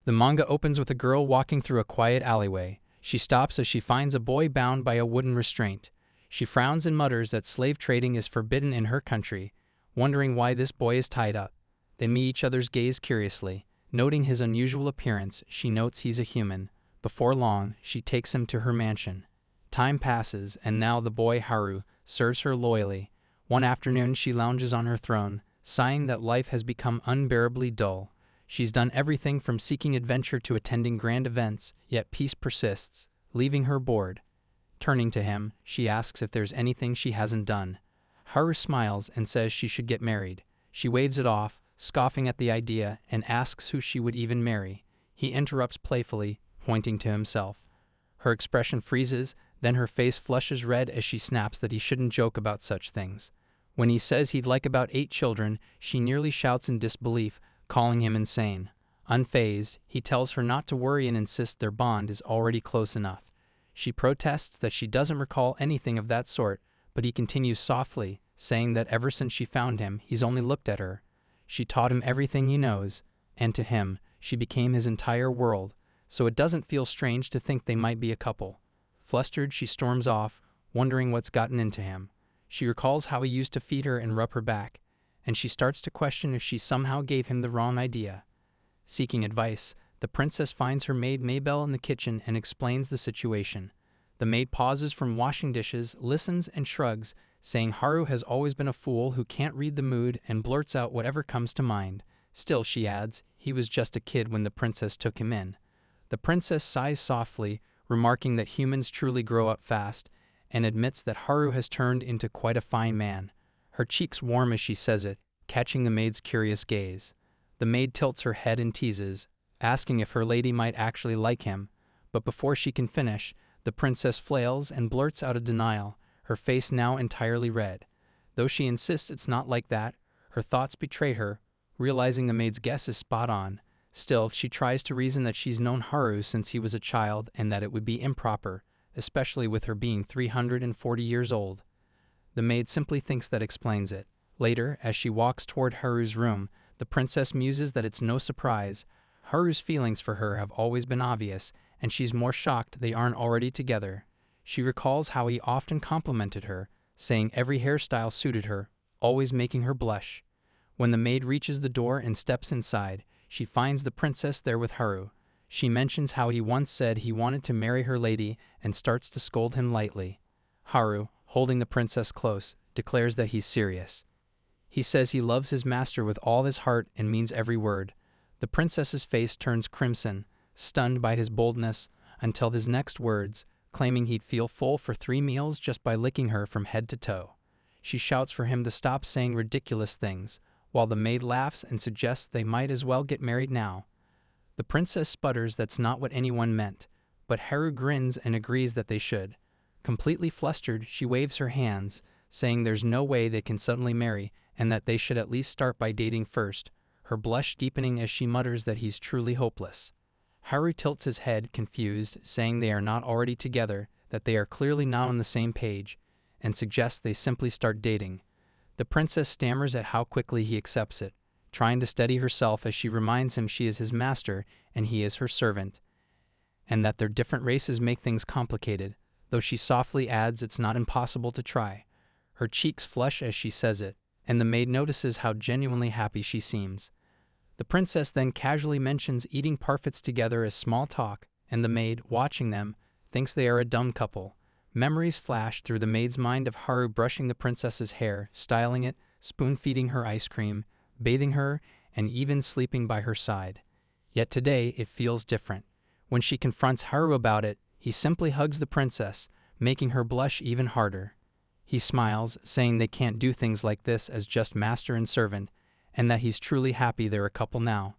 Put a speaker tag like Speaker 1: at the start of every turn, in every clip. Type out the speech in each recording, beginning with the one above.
Speaker 1: The manga opens with a girl walking through a quiet alleyway. She stops as she finds a boy bound by a wooden restraint. She frowns and mutters that slave trading is forbidden in her country, wondering why this boy is tied up. They meet each other's gaze curiously. Noting his unusual appearance, she notes he's a human. Before long, she takes him to her mansion. Time passes, and now the boy Haru serves her loyally. One afternoon she lounges on her throne, sighing that life has become unbearably dull. She's done everything from seeking adventure to attending grand events, yet peace persists, leaving her bored. Turning to him, she asks if there's anything she hasn't done. Haru smiles and says she should get married. She waves it off, scoffing at the idea, and asks who she would even marry. He interrupts playfully, pointing to himself. Her expression freezes, then her face flushes red as she snaps that he shouldn't joke about such things. When he says he'd like about 8 children, she nearly shouts in disbelief, calling him insane. Unfazed, he tells her not to worry and insists their bond is already close enough. She protests that she doesn't recall anything of that sort, but he continues softly, saying that ever since she found him, he's only looked at her. She taught him everything he knows, and to him, she became his entire world, so it doesn't feel strange to think they might be a couple. Flustered, she storms off, wondering what's gotten into him. She recalls how he used to feed her and rub her back, and she starts to question if she somehow gave him the wrong idea. Seeking advice, the princess finds her maid Maybelle in the kitchen and explains the situation. The maid pauses from washing dishes, listens, and shrugs, saying Haru has always been a fool who can't read the mood and blurts out whatever comes to mind. Still, she adds, he was just a kid when the princess took him in. The princess sighs softly, remarking that humans truly grow up fast, and admits that Haru has turned into quite a fine man. Her cheeks warm as she says it, catching the maid's curious gaze. The maid tilts her head and teases, asking if her lady might actually like him, but before she can finish, the princess flails and blurts out a denial, her face now entirely red. Though she insists it's not like that, her thoughts betray her, realizing the maid's guess is spot on. Still, she tries to reason that she's known Haru since he was a child and that it would be improper, especially with her being 340 years old. The maid simply thinks that explains it. Later, as she walks toward Haru's room, the princess muses that it's no surprise. Haru's feelings for her have always been obvious, and she's more shocked they aren't already together. She recalls how he often complimented her, saying every hairstyle suited her, always making her blush. When the maid reaches the door and steps inside, she finds the princess there with Haru. She mentions how he once said he wanted to marry her lady and starts to scold him lightly. Haru, holding the princess close, declares that he's serious. He says he loves his master with all his heart and means every word. The princess's face turns crimson, stunned by his boldness, until his next words, claiming he'd feel full for 3 meals just by licking her from head to toe. She shouts for him to stop saying ridiculous things, while the maid laughs and suggests they might as well get married now. The princess sputters that's not what anyone meant, but Haru grins and agrees that they should. Completely flustered, she waves her hands, saying there's no way they can suddenly marry and that they should at least start by dating first, her blush deepening as she mutters that he's truly hopeless. Haru tilts his head, confused, saying they are not already together, that they are clearly not on the same page, and suggests they simply start dating. The princess stammers at how quickly he accepts it, trying to steady herself as she reminds him she is his master and he is her servant, and that their different races make things complicated, though she softly adds it's not impossible to try. Her cheeks flush as she says it, and the maid notices how genuinely happy she seems. The princess then casually mentions eating parfaits together as small talk, and the maid, watching them, thinks they are a dumb couple. Memories flash through the maid's mind of Haru brushing the princess's hair, styling it, spoon-feeding her ice cream, bathing her, and even sleeping by her side. Yet today it feels different. When she confronts Haru about it, he simply hugs the princess, making her blush even harder. He smiles, saying they can't do things like this as just master and servant, and that he's truly happy they're a couple now.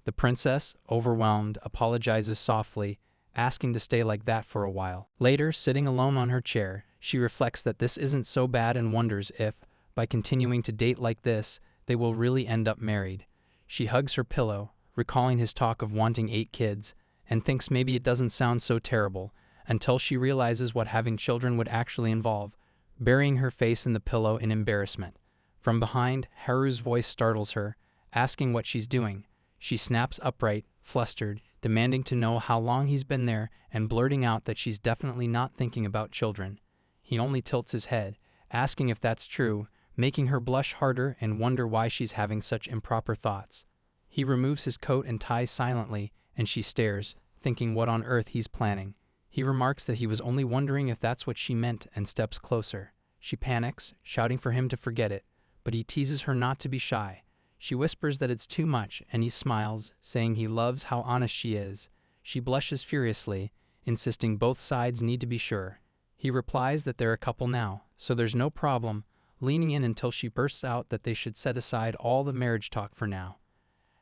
Speaker 1: The princess, overwhelmed, apologizes softly, asking to stay like that for a while. Later, sitting alone on her chair, she reflects that this isn't so bad and wonders if, by continuing to date like this, they will really end up married. She hugs her pillow, recalling his talk of wanting 8 kids, and thinks maybe it doesn't sound so terrible, until she realizes what having children would actually involve, burying her face in the pillow in embarrassment. From behind, Haru's voice startles her, asking what she's doing. She snaps upright, flustered, demanding to know how long he's been there and blurting out that she's definitely not thinking about children. He only tilts his head, asking if that's true, making her blush harder and wonder why she's having such improper thoughts. He removes his coat and tie silently, and she stares, thinking what on earth he's planning. He remarks that he was only wondering if that's what she meant and steps closer. She panics, shouting for him to forget it, but he teases her not to be shy. She whispers that it's too much, and he smiles, saying he loves how honest she is. She blushes furiously, insisting both sides need to be sure. He replies that they're a couple now, so there's no problem, leaning in until she bursts out that they should set aside all the marriage talk for now.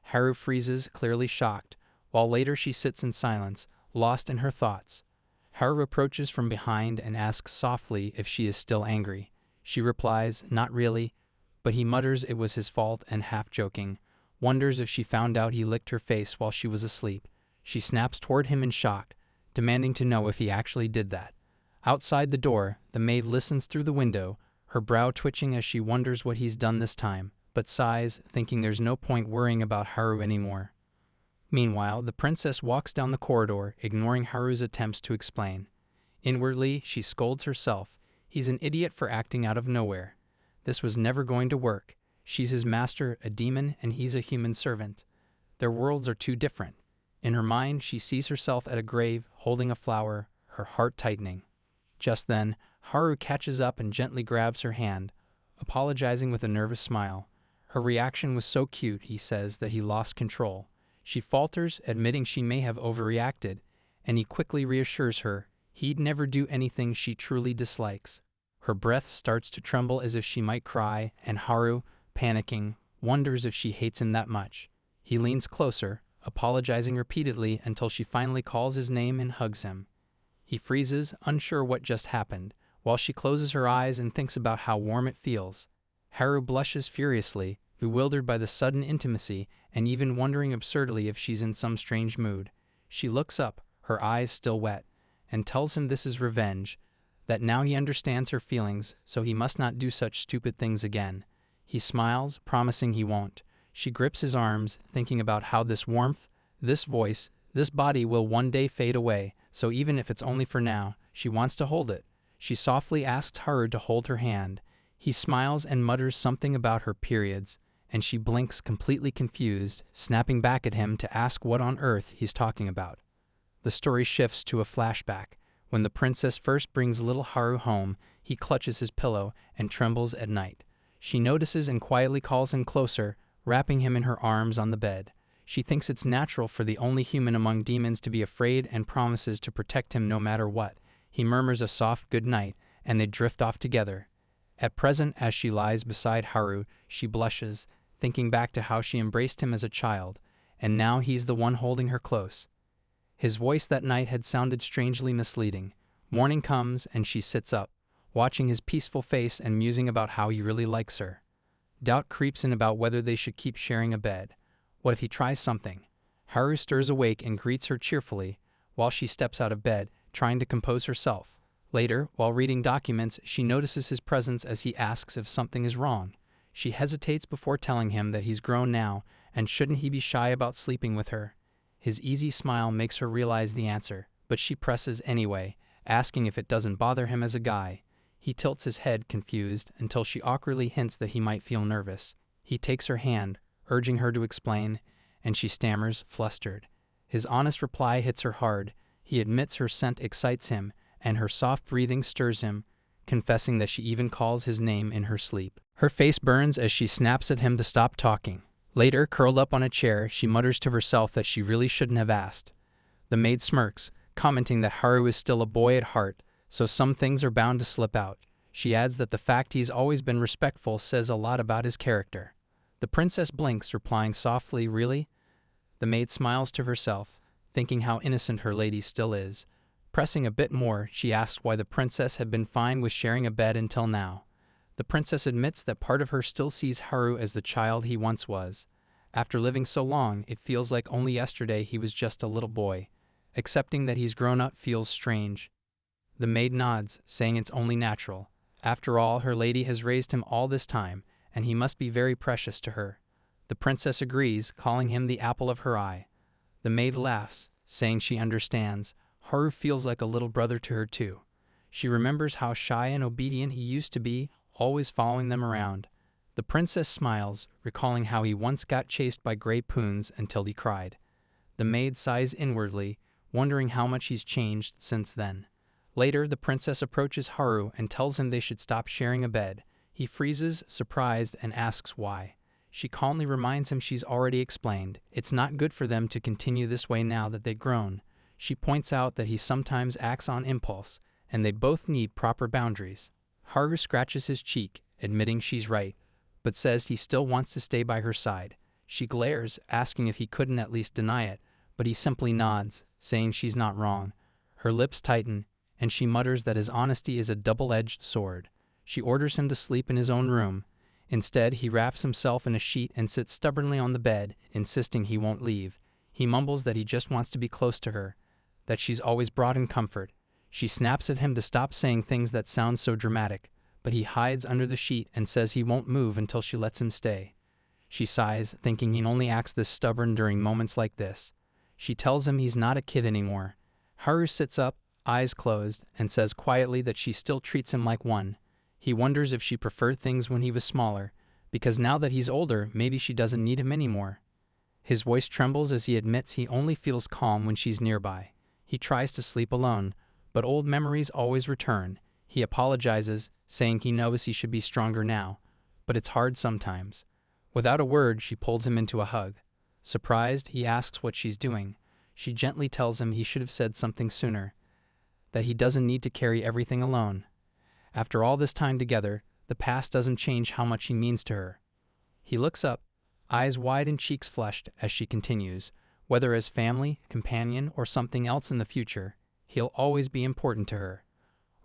Speaker 1: Haru freezes, clearly shocked, while later she sits in silence, lost in her thoughts. Haru approaches from behind and asks softly if she is still angry. She replies, not really, but he mutters it was his fault and, half-joking, wonders if she found out he licked her face while she was asleep. She snaps toward him in shock, demanding to know if he actually did that. Outside the door, the maid listens through the window, her brow twitching as she wonders what he's done this time, but sighs, thinking there's no point worrying about Haru anymore. Meanwhile, the princess walks down the corridor, ignoring Haru's attempts to explain. Inwardly, she scolds herself. He's an idiot for acting out of nowhere. This was never going to work. She's his master, a demon, and he's a human servant. Their worlds are too different. In her mind, she sees herself at a grave, holding a flower, her heart tightening. Just then, Haru catches up and gently grabs her hand, apologizing with a nervous smile. Her reaction was so cute, he says, that he lost control. She falters, admitting she may have overreacted, and he quickly reassures her he'd never do anything she truly dislikes. Her breath starts to tremble as if she might cry, and Haru, panicking, wonders if she hates him that much. He leans closer, apologizing repeatedly until she finally calls his name and hugs him. He freezes, unsure what just happened, while she closes her eyes and thinks about how warm it feels. Haru blushes furiously, bewildered by the sudden intimacy and even wondering absurdly if she's in some strange mood. She looks up, her eyes still wet, and tells him this is revenge, that now he understands her feelings, so he must not do such stupid things again. He smiles, promising he won't. She grips his arms, thinking about how this warmth, this voice, this body will one day fade away, so even if it's only for now, she wants to hold it. She softly asks Haru to hold her hand. He smiles and mutters something about her periods, and she blinks completely confused, snapping back at him to ask what on earth he's talking about. The story shifts to a flashback. When the princess first brings little Haru home, he clutches his pillow and trembles at night. She notices and quietly calls him closer, wrapping him in her arms on the bed. She thinks it's natural for the only human among demons to be afraid and promises to protect him no matter what. He murmurs a soft good night, and they drift off together. At present, as she lies beside Haru, she blushes, thinking back to how she embraced him as a child, and now he's the one holding her close. His voice that night had sounded strangely misleading. Morning comes, and she sits up, watching his peaceful face and musing about how he really likes her. Doubt creeps in about whether they should keep sharing a bed. What if he tries something? Haru stirs awake and greets her cheerfully, while she steps out of bed, trying to compose herself. Later, while reading documents, she notices his presence as he asks if something is wrong. She hesitates before telling him that he's grown now, and shouldn't he be shy about sleeping with her? His easy smile makes her realize the answer, but she presses anyway, asking if it doesn't bother him as a guy. He tilts his head, confused, until she awkwardly hints that he might feel nervous. He takes her hand, urging her to explain, and she stammers, flustered. His honest reply hits her hard. He admits her scent excites him, and her soft breathing stirs him, confessing that she even calls his name in her sleep. Her face burns as she snaps at him to stop talking. Later, curled up on a chair, she mutters to herself that she really shouldn't have asked. The maid smirks, commenting that Haru is still a boy at heart, so some things are bound to slip out. She adds that the fact he's always been respectful says a lot about his character. The princess blinks, replying softly, "Really?" The maid smiles to herself, thinking how innocent her lady still is. Pressing a bit more, she asks why the princess had been fine with sharing a bed until now. The princess admits that part of her still sees Haru as the child he once was. After living so long, it feels like only yesterday he was just a little boy. Accepting that he's grown up feels strange. The maid nods, saying it's only natural. After all, her lady has raised him all this time, and he must be very precious to her. The princess agrees, calling him the apple of her eye. The maid laughs, saying she understands. Haru feels like a little brother to her too. She remembers how shy and obedient he used to be, always following them around. The princess smiles, recalling how he once got chased by gray poons until he cried. The maid sighs inwardly, wondering how much he's changed since then. Later, the princess approaches Haru and tells him they should stop sharing a bed. He freezes, surprised, and asks why. She calmly reminds him she's already explained. It's not good for them to continue this way now that they've grown. She points out that he sometimes acts on impulse, and they both need proper boundaries. Haru scratches his cheek, admitting she's right, but says he still wants to stay by her side. She glares, asking if he couldn't at least deny it, but he simply nods, saying she's not wrong. Her lips tighten, and she mutters that his honesty is a double-edged sword. She orders him to sleep in his own room. Instead, he wraps himself in a sheet and sits stubbornly on the bed, insisting he won't leave. He mumbles that he just wants to be close to her, that she's always brought him comfort. She snaps at him to stop saying things that sound so dramatic, but he hides under the sheet and says he won't move until she lets him stay. She sighs, thinking he only acts this stubborn during moments like this. She tells him he's not a kid anymore. Haru sits up, eyes closed, and says quietly that she still treats him like one. He wonders if she preferred things when he was smaller, because now that he's older, maybe she doesn't need him anymore. His voice trembles as he admits he only feels calm when she's nearby. He tries to sleep alone, but old memories always return. He apologizes, saying he knows he should be stronger now, but it's hard sometimes. Without a word, she pulls him into a hug. Surprised, he asks what she's doing. She gently tells him he should have said something sooner, that he doesn't need to carry everything alone. After all this time together, the past doesn't change how much he means to her. He looks up, eyes wide and cheeks flushed, as she continues, whether as family, companion, or something else in the future, he'll always be important to her.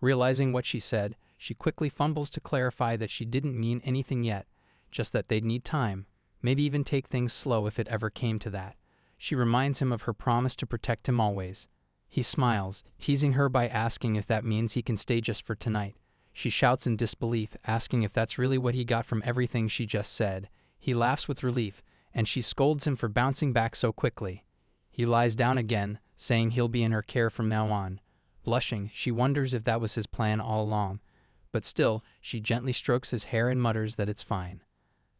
Speaker 1: Realizing what she said, she quickly fumbles to clarify that she didn't mean anything yet, just that they'd need time, maybe even take things slow if it ever came to that. She reminds him of her promise to protect him always. He smiles, teasing her by asking if that means he can stay just for tonight. She shouts in disbelief, asking if that's really what he got from everything she just said. He laughs with relief, and she scolds him for bouncing back so quickly. He lies down again, saying he'll be in her care from now on. Blushing, she wonders if that was his plan all along. But still, she gently strokes his hair and mutters that it's fine.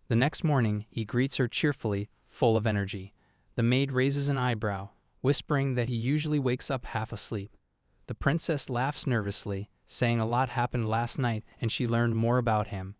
Speaker 1: The next morning, he greets her cheerfully, full of energy. The maid raises an eyebrow, whispering that he usually wakes up half asleep. The princess laughs nervously, saying a lot happened last night and she learned more about him.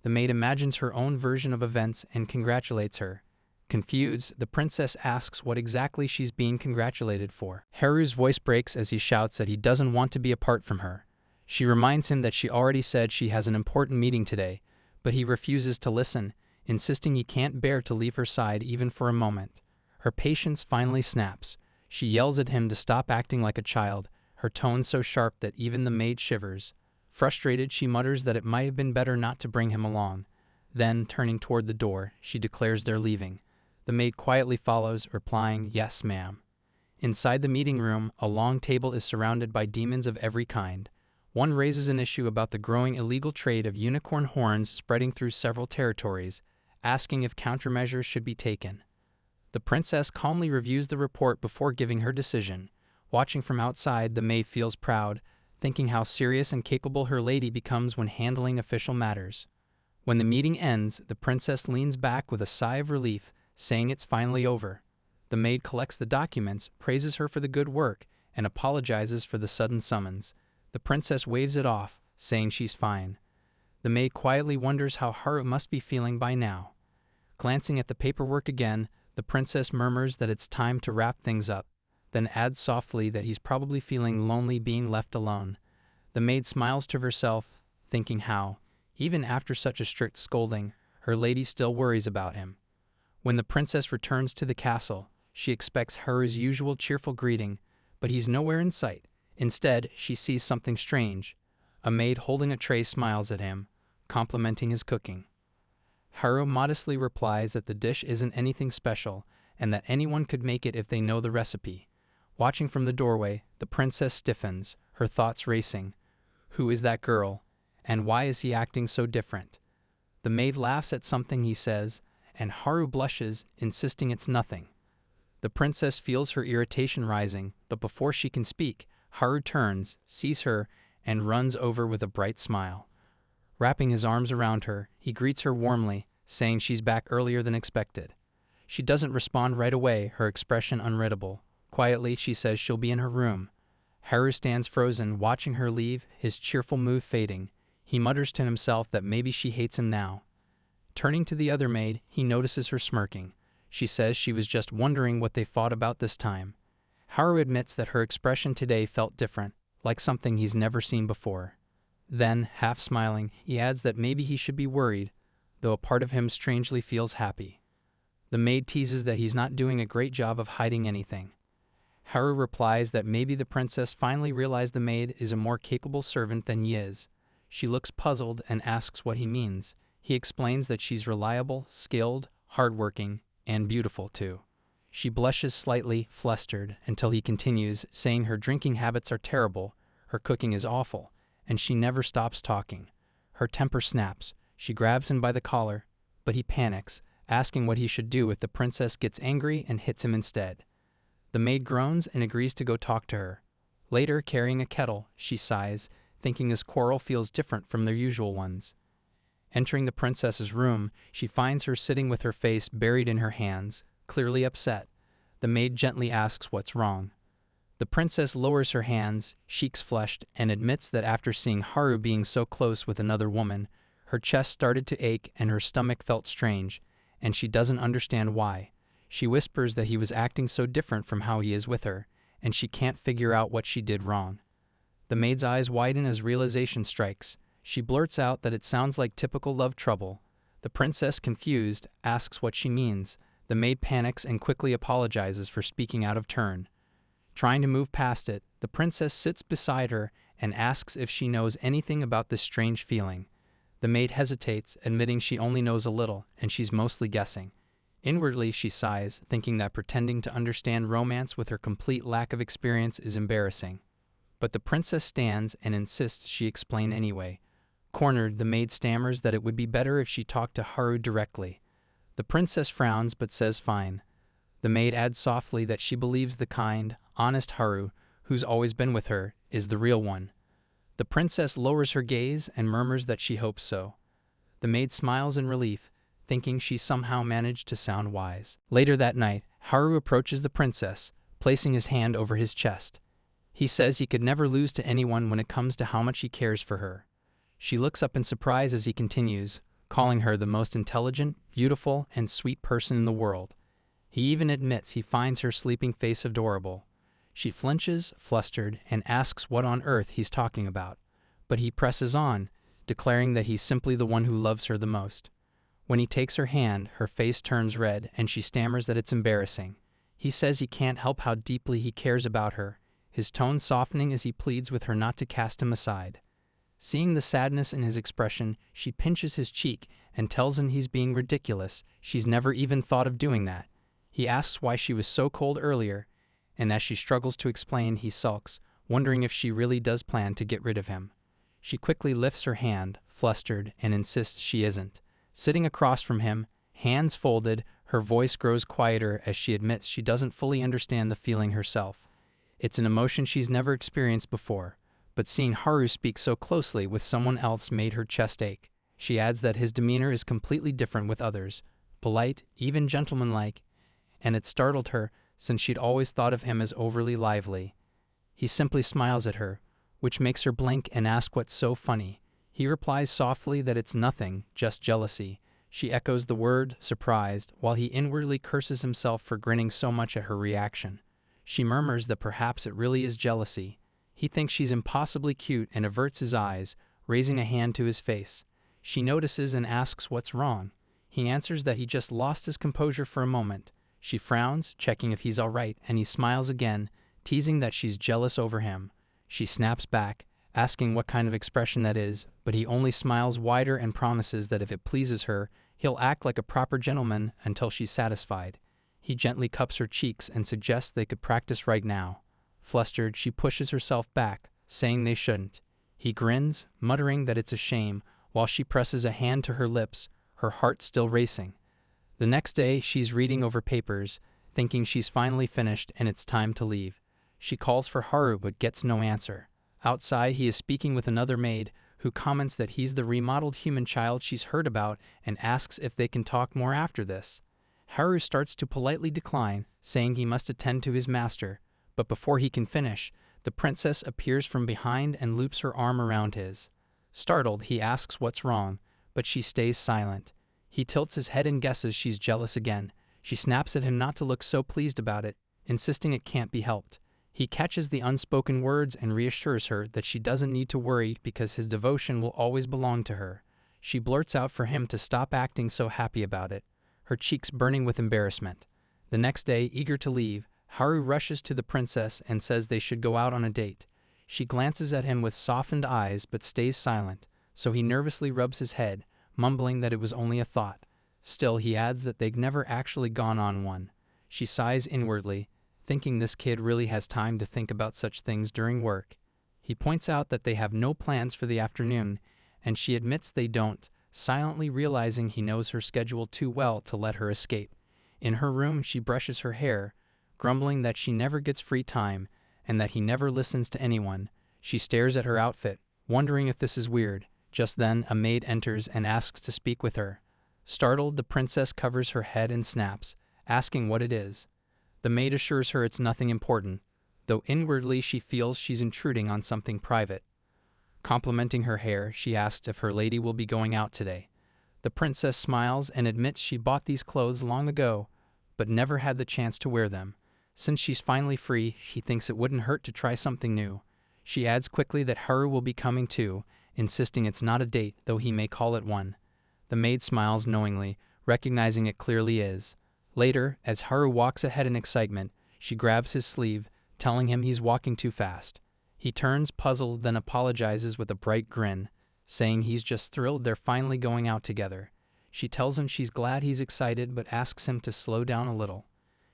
Speaker 1: The maid imagines her own version of events and congratulates her. Confused, the princess asks what exactly she's being congratulated for. Haru's voice breaks as he shouts that he doesn't want to be apart from her. She reminds him that she already said she has an important meeting today, but he refuses to listen, insisting he can't bear to leave her side even for a moment. Her patience finally snaps. She yells at him to stop acting like a child, her tone so sharp that even the maid shivers. Frustrated, she mutters that it might have been better not to bring him along. Then, turning toward the door, she declares they're leaving. The maid quietly follows, replying, "Yes, ma'am." Inside the meeting room, a long table is surrounded by demons of every kind. One raises an issue about the growing illegal trade of unicorn horns spreading through several territories, asking if countermeasures should be taken. The princess calmly reviews the report before giving her decision. Watching from outside, the maid feels proud, thinking how serious and capable her lady becomes when handling official matters. When the meeting ends, the princess leans back with a sigh of relief, saying it's finally over. The maid collects the documents, praises her for the good work, and apologizes for the sudden summons. The princess waves it off, saying she's fine. The maid quietly wonders how Haru must be feeling by now. Glancing at the paperwork again, the princess murmurs that it's time to wrap things up, then adds softly that he's probably feeling lonely being left alone. The maid smiles to herself, thinking how, even after such a strict scolding, her lady still worries about him. When the princess returns to the castle, she expects Haru's usual cheerful greeting, but he's nowhere in sight. Instead, she sees something strange. A maid holding a tray smiles at him, complimenting his cooking. Haru modestly replies that the dish isn't anything special, and that anyone could make it if they know the recipe. Watching from the doorway, the princess stiffens, her thoughts racing. Who is that girl? And why is he acting so different? The maid laughs at something he says, and Haru blushes, insisting it's nothing. The princess feels her irritation rising, but before she can speak, Haru turns, sees her, and runs over with a bright smile. Wrapping his arms around her, he greets her warmly, saying she's back earlier than expected. She doesn't respond right away, her expression unreadable. Quietly, she says she'll be in her room. Haru stands frozen, watching her leave, his cheerful mood fading. He mutters to himself that maybe she hates him now. Turning to the other maid, he notices her smirking. She says she was just wondering what they fought about this time. Haru admits that her expression today felt different, like something he's never seen before. Then, half smiling, he adds that maybe he should be worried, though a part of him strangely feels happy. The maid teases that he's not doing a great job of hiding anything. Haru replies that maybe the princess finally realized the maid is a more capable servant than he is. She looks puzzled and asks what he means. He explains that she's reliable, skilled, hardworking, and beautiful too. She blushes slightly, flustered, until he continues, saying her drinking habits are terrible, her cooking is awful, and she never stops talking. Her temper snaps. She grabs him by the collar, but he panics, asking what he should do if the princess gets angry and hits him instead. The maid groans and agrees to go talk to her. Later, carrying a kettle, she sighs, thinking this quarrel feels different from their usual ones. Entering the princess's room, she finds her sitting with her face buried in her hands, clearly upset. The maid gently asks what's wrong. The princess lowers her hands, cheeks flushed, and admits that after seeing Haru being so close with another woman, her chest started to ache and her stomach felt strange, and she doesn't understand why. She whispers that he was acting so different from how he is with her, and she can't figure out what she did wrong. The maid's eyes widen as realization strikes. She blurts out that it sounds like typical love trouble. The princess, confused, asks what she means. The maid panics and quickly apologizes for speaking out of turn. Trying to move past it, the princess sits beside her and asks if she knows anything about this strange feeling. The maid hesitates, admitting she only knows a little, and she's mostly guessing. Inwardly, she sighs, thinking that pretending to understand romance with her complete lack of experience is embarrassing. But the princess stands and insists she explain anyway. Cornered, the maid stammers that it would be better if she talked to Haru directly. The princess frowns but says fine. The maid adds softly that she believes the kind, honest Haru, who's always been with her, is the real one. The princess lowers her gaze and murmurs that she hopes so. The maid smiles in relief, thinking she somehow managed to sound wise. Later that night, Haru approaches the princess, placing his hand over his chest. He says he could never lose to anyone when it comes to how much he cares for her. She looks up in surprise as he continues, calling her the most intelligent, beautiful, and sweet person in the world. He even admits he finds her sleeping face adorable. She flinches, flustered, and asks what on earth he's talking about. But he presses on, declaring that he's simply the one who loves her the most. When he takes her hand, her face turns red, and she stammers that it's embarrassing. He says he can't help how deeply he cares about her, his tone softening as he pleads with her not to cast him aside. Seeing the sadness in his expression, she pinches his cheek and tells him he's being ridiculous. She's never even thought of doing that. He asks why she was so cold earlier, and as she struggles to explain, he sulks, wondering if she really does plan to get rid of him. She quickly lifts her hand, flustered, and insists she isn't. Sitting across from him, hands folded, her voice grows quieter as she admits she doesn't fully understand the feeling herself. It's an emotion she's never experienced before, but seeing Haru speak so closely with someone else made her chest ache. She adds that his demeanor is completely different with others, polite, even gentlemanlike, and it startled her since she'd always thought of him as overly lively. He simply smiles at her, which makes her blink and ask what's so funny. He replies softly that it's nothing, just jealousy. She echoes the word, surprised, while he inwardly curses himself for grinning so much at her reaction. She murmurs that perhaps it really is jealousy. He thinks she's impossibly cute and averts his eyes, raising a hand to his face. She notices and asks what's wrong. He answers that he just lost his composure for a moment. She frowns, checking if he's all right, and he smiles again, teasing that she's jealous over him. She snaps back, asking what kind of expression that is, but he only smiles wider and promises that if it pleases her, he'll act like a proper gentleman until she's satisfied. He gently cups her cheeks and suggests they could practice right now. Flustered, she pushes herself back, saying they shouldn't. He grins, muttering that it's a shame, while she presses a hand to her lips, her heart still racing. The next day, she's reading over papers, thinking she's finally finished and it's time to leave. She calls for Haru but gets no answer. Outside, he is speaking with another maid, who comments that he's the remodeled human child she's heard about and asks if they can talk more after this. Haru starts to politely decline, saying he must attend to his master, but before he can finish, the princess appears from behind and loops her arm around his. Startled, he asks what's wrong, but she stays silent. He tilts his head and guesses she's jealous again. She snaps at him not to look so pleased about it, insisting it can't be helped. He catches the unspoken words and reassures her that she doesn't need to worry because his devotion will always belong to her. She blurts out for him to stop acting so happy about it, her cheeks burning with embarrassment. The next day, eager to leave, Haru rushes to the princess and says they should go out on a date. She glances at him with softened eyes but stays silent, so he nervously rubs his head, mumbling that it was only a thought. Still, he adds that they've never actually gone on one. She sighs inwardly, thinking this kid really has time to think about such things during work. He points out that they have no plans for the afternoon, and she admits they don't, silently realizing he knows her schedule too well to let her escape. In her room, she brushes her hair, grumbling that she never gets free time and that he never listens to anyone. She stares at her outfit, wondering if this is weird. Just then, a maid enters and asks to speak with her. Startled, the princess covers her head and snaps, asking what it is. The maid assures her it's nothing important, though inwardly she feels she's intruding on something private. Complimenting her hair, she asks if her lady will be going out today. The princess smiles and admits she bought these clothes long ago, but never had the chance to wear them. Since she's finally free, she thinks it wouldn't hurt to try something new. She adds quickly that Haru will be coming too, insisting it's not a date, though he may call it one. The maid smiles knowingly, recognizing it clearly is. Later, as Haru walks ahead in excitement, she grabs his sleeve, telling him he's walking too fast. He turns puzzled, then apologizes with a bright grin, saying he's just thrilled they're finally going out together. She tells him she's glad he's excited but asks him to slow down a little.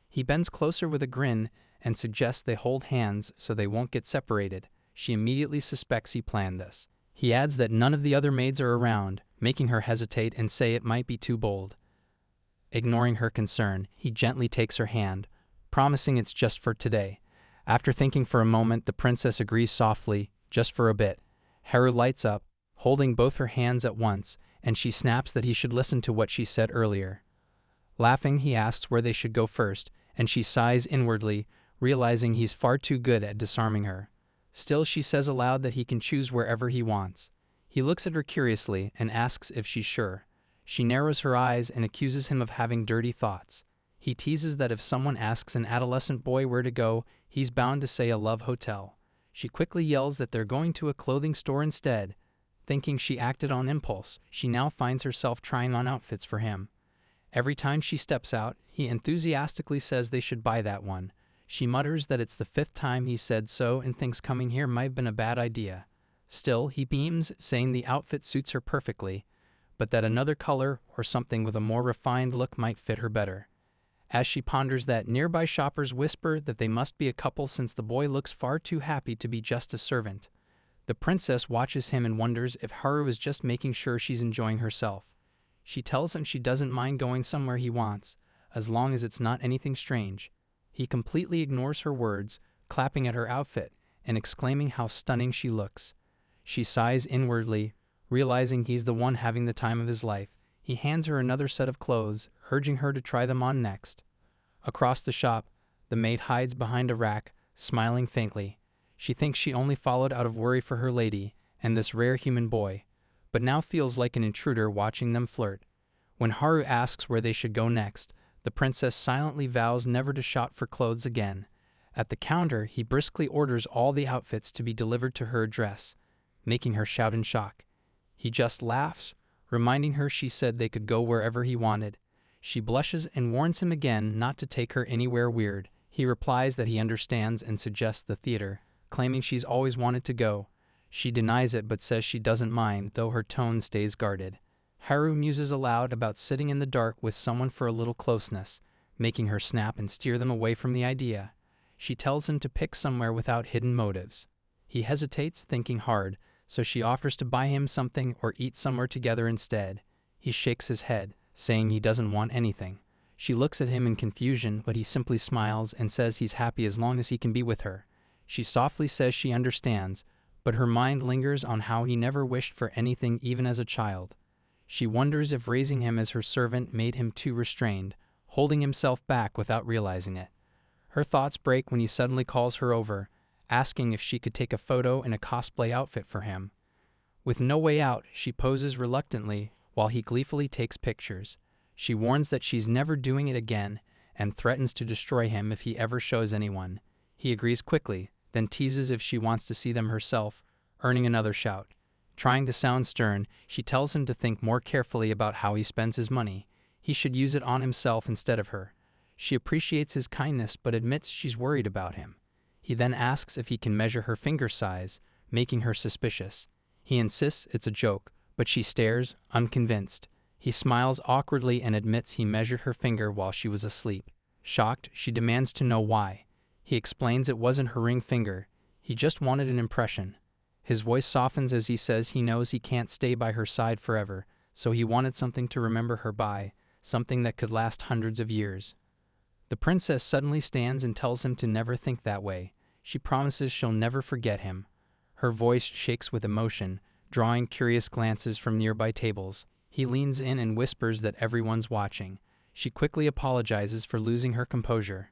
Speaker 1: He bends closer with a grin and suggests they hold hands so they won't get separated. She immediately suspects he planned this. He adds that none of the other maids are around, making her hesitate and say it might be too bold. Ignoring her concern, he gently takes her hand, promising it's just for today. After thinking for a moment, the princess agrees softly, just for a bit. Haru lights up, holding both her hands at once, and she snaps that he should listen to what she said earlier. Laughing, he asks where they should go first, and she sighs inwardly, realizing he's far too good at disarming her. Still, she says aloud that he can choose wherever he wants. He looks at her curiously and asks if she's sure. She narrows her eyes and accuses him of having dirty thoughts. He teases that if someone asks an adolescent boy where to go, he's bound to say a love hotel. She quickly yells that they're going to a clothing store instead. Thinking she acted on impulse, she now finds herself trying on outfits for him. Every time she steps out, he enthusiastically says they should buy that one. She mutters that it's the 5th time he said so and thinks coming here might have been a bad idea. Still, he beams, saying the outfit suits her perfectly, but that another color or something with a more refined look might fit her better. As she ponders that, nearby shoppers whisper that they must be a couple since the boy looks far too happy to be just a servant. The princess watches him and wonders if Haru is just making sure she's enjoying herself. She tells him she doesn't mind going somewhere he wants, as long as it's not anything strange. He completely ignores her words, clapping at her outfit and exclaiming how stunning she looks. She sighs inwardly, realizing he's the one having the time of his life. He hands her another set of clothes, urging her to try them on next. Across the shop, the maid hides behind a rack, smiling faintly. She thinks she only followed out of worry for her lady and this rare human boy, but now feels like an intruder watching them flirt. When Haru asks where they should go next, the princess silently vows never to shop for clothes again. At the counter, he briskly orders all the outfits to be delivered to her address, making her shout in shock. He just laughs, reminding her she said they could go wherever he wanted. She blushes and warns him again not to take her anywhere weird. He replies that he understands and suggests the theater, claiming she's always wanted to go. She denies it but says she doesn't mind, though her tone stays guarded. Haru muses aloud about sitting in the dark with someone for a little closeness, making her snap and steer them away from the idea. She tells him to pick somewhere without hidden motives. He hesitates, thinking hard, so she offers to buy him something or eat somewhere together instead. He shakes his head, saying he doesn't want anything. She looks at him in confusion, but he simply smiles and says he's happy as long as he can be with her. She softly says she understands, but her mind lingers on how he never wished for anything even as a child. She wonders if raising him as her servant made him too restrained, holding himself back without realizing it. Her thoughts break when he suddenly calls her over, asking if she could take a photo in a cosplay outfit for him. With no way out, she poses reluctantly while he gleefully takes pictures. She warns that she's never doing it again and threatens to destroy him if he ever shows anyone. He agrees quickly, then teases if she wants to see them herself, earning another shout. Trying to sound stern, she tells him to think more carefully about how he spends his money. He should use it on himself instead of her. She appreciates his kindness but admits she's worried about him. He then asks if he can measure her finger size, making her suspicious. He insists it's a joke, but she stares, unconvinced. He smiles awkwardly and admits he measured her finger while she was asleep. Shocked, she demands to know why. He explains it wasn't her ring finger. He just wanted an impression. His voice softens as he says he knows he can't stay by her side forever, so he wanted something to remember her by, something that could last hundreds of years. The princess suddenly stands and tells him to never think that way. She promises she'll never forget him. Her voice shakes with emotion, drawing curious glances from nearby tables. He leans in and whispers that everyone's watching. She quickly apologizes for losing her composure.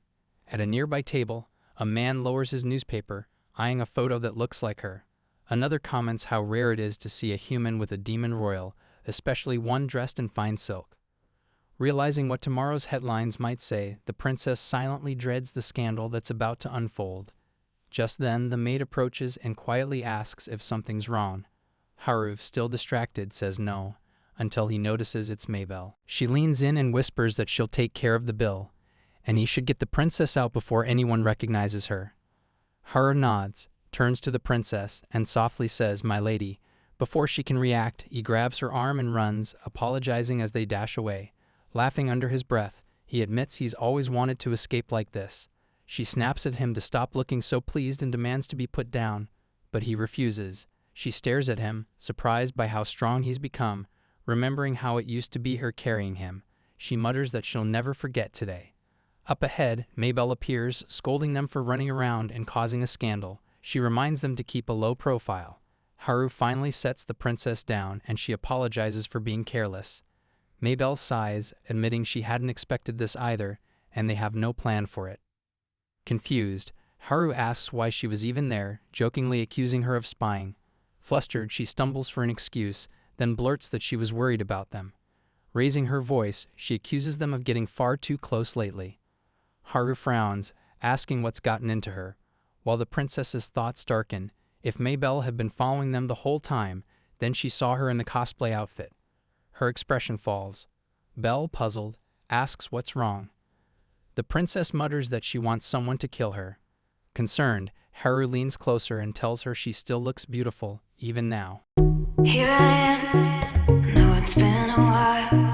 Speaker 1: At a nearby table, a man lowers his newspaper, eyeing a photo that looks like her. Another comments how rare it is to see a human with a demon royal, especially one dressed in fine silk. Realizing what tomorrow's headlines might say, the princess silently dreads the scandal that's about to unfold. Just then, the maid approaches and quietly asks if something's wrong. Haru, still distracted, says no, until he notices it's Maybelle. She leans in and whispers that she'll take care of the bill, and he should get the princess out before anyone recognizes her. Haru nods, turns to the princess, and softly says, "My lady." Before she can react, he grabs her arm and runs, apologizing as they dash away. Laughing under his breath, he admits he's always wanted to escape like this. She snaps at him to stop looking so pleased and demands to be put down, but he refuses. She stares at him, surprised by how strong he's become. Remembering how it used to be her carrying him, she mutters that she'll never forget today. Up ahead, Maybelle appears, scolding them for running around and causing a scandal. She reminds them to keep a low profile. Haru finally sets the princess down and she apologizes for being careless. Maybelle sighs, admitting she hadn't expected this either, and they have no plan for it. Confused, Haru asks why she was even there, jokingly accusing her of spying. Flustered, she stumbles for an excuse, then blurts that she was worried about them. Raising her voice, she accuses them of getting far too close lately. Haru frowns, asking what's gotten into her, while the princess's thoughts darken. If Maybelle had been following them the whole time, then she saw her in the cosplay outfit. Her expression falls. Belle, puzzled, asks what's wrong. The princess mutters that she wants someone to kill her. Concerned, Haru leans closer and tells her she still looks beautiful, even now.
Speaker 2: Here I am, know it's been a while.